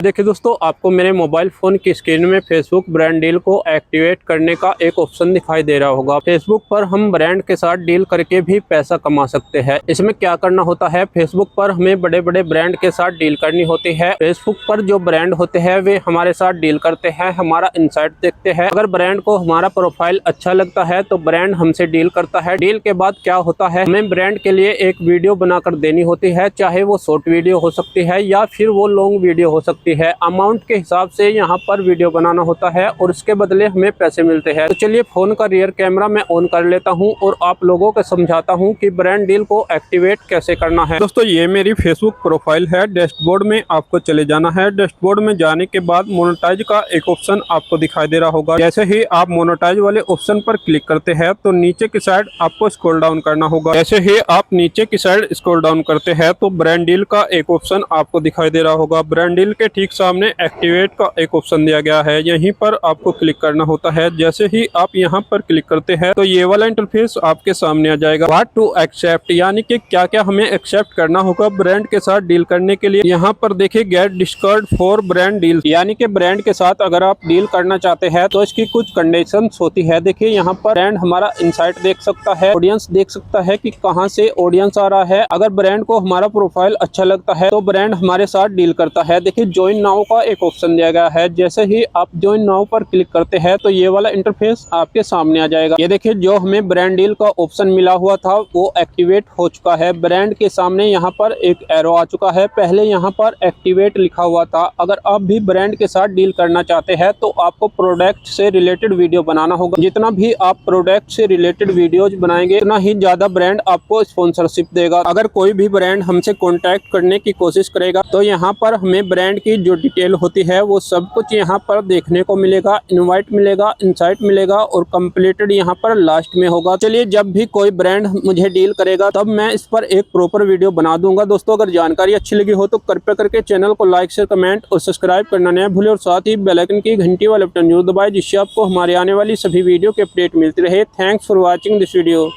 देखिए दोस्तों, आपको मेरे मोबाइल फ़ोन की स्क्रीन में फेसबुक ब्रांड डील को एक्टिवेट करने का एक ऑप्शन दिखाई दे रहा होगा। फेसबुक पर हम ब्रांड के साथ डील करके भी पैसा कमा सकते हैं। इसमें क्या करना होता है, फेसबुक पर हमें बड़े बड़े ब्रांड के साथ डील करनी होती है। फेसबुक पर जो ब्रांड होते हैं वे हमारे साथ डील करते हैं, हमारा इनसाइट देखते हैं। अगर ब्रांड को हमारा प्रोफाइल अच्छा लगता है तो ब्रांड हमसे डील करता है। डील के बाद क्या होता है, हमें ब्रांड के लिए एक वीडियो बनाकर देनी होती है, चाहे वो शॉर्ट वीडियो हो सकती है या फिर वो लॉन्ग वीडियो हो सकती है। अमाउंट के हिसाब से यहाँ पर वीडियो बनाना होता है और उसके बदले हमें पैसे मिलते हैं। तो चलिए फोन का रियर कैमरा मैं ऑन कर लेता हूँ और आप लोगों को समझाता हूँ कि ब्रांड डील को एक्टिवेट कैसे करना है। दोस्तों, ये मेरी फेसबुक प्रोफाइल है। डैशबोर्ड में आपको चले जाना है। डैशबोर्ड में जाने के बाद मोनेटाइज का एक ऑप्शन आपको दिखाई दे रहा होगा। जैसे ही आप मोनेटाइज वाले ऑप्शन पर क्लिक करते हैं तो नीचे की साइड आपको स्क्रॉल डाउन करना होगा। जैसे ही आप नीचे की साइड स्क्रॉल डाउन करते हैं तो ब्रांड डील का एक ऑप्शन आपको दिखाई दे रहा होगा। ब्रांड डील के ठीक सामने एक्टिवेट का एक ऑप्शन दिया गया है, यहीं पर आपको क्लिक करना होता है। जैसे ही आप यहां पर क्लिक करते हैं तो ये वाला इंटरफेस आपके सामने आ जाएगा। व्हाट टू एक्सेप्ट, यानी कि क्या क्या हमें एक्सेप्ट करना होगा ब्रांड के साथ डील करने के लिए। यहाँ पर देखिए, get discount for brand deal, यानी कि ब्रांड के साथ अगर आप डील करना चाहते हैं तो इसकी कुछ कंडीशंस होती है। देखिए, यहाँ पर ब्रांड हमारा इनसाइट देख सकता है, ऑडियंस देख सकता है कि कहाँ से ऑडियंस आ रहा है। अगर ब्रांड को हमारा प्रोफाइल अच्छा लगता है तो ब्रांड हमारे साथ डील करता है। देखिए, ज्वाइन नाउ का एक ऑप्शन दिया गया है। जैसे ही आप ज्वाइन नाउ पर क्लिक करते हैं तो ये वाला इंटरफेस आपके सामने आ जाएगा। ये देखिए, जो हमें ब्रांड डील का ऑप्शन मिला हुआ था वो एक्टिवेट हो चुका है। ब्रांड के सामने यहाँ पर एक एरो आ चुका है। पहले यहाँ पर एक्टिवेट लिखा हुआ था। अगर आप भी ब्रांड के साथ डील करना चाहते हैं तो आपको प्रोडक्ट से रिलेटेड वीडियो बनाना होगा। जितना भी आप प्रोडक्ट से रिलेटेड वीडियोज बनाएंगे उतना ही ज्यादा ब्रांड आपको स्पॉन्सरशिप देगा। अगर कोई भी ब्रांड हमसे कॉन्टैक्ट करने की कोशिश करेगा तो यहाँ पर हमें ब्रांड की जो डिटेल होती है वो सब कुछ यहाँ पर देखने को मिलेगा। इनवाइट मिलेगा, इनसाइट मिलेगा और कंप्लीटेड यहाँ पर लास्ट में होगा। चलिए, जब भी कोई ब्रांड मुझे डील करेगा तब मैं इस पर एक प्रॉपर वीडियो बना दूंगा। दोस्तों, अगर जानकारी अच्छी लगी हो तो कृपया करके चैनल को लाइक शेयर कमेंट और सब्सक्राइब करना न भूलें और साथ ही बेल आइकन की घंटी वाले बटन जरूर दबाएं, जिससे आपको हमारे आने वाली सभी वीडियो के अपडेट मिलती रहे। Thanks for watching this video.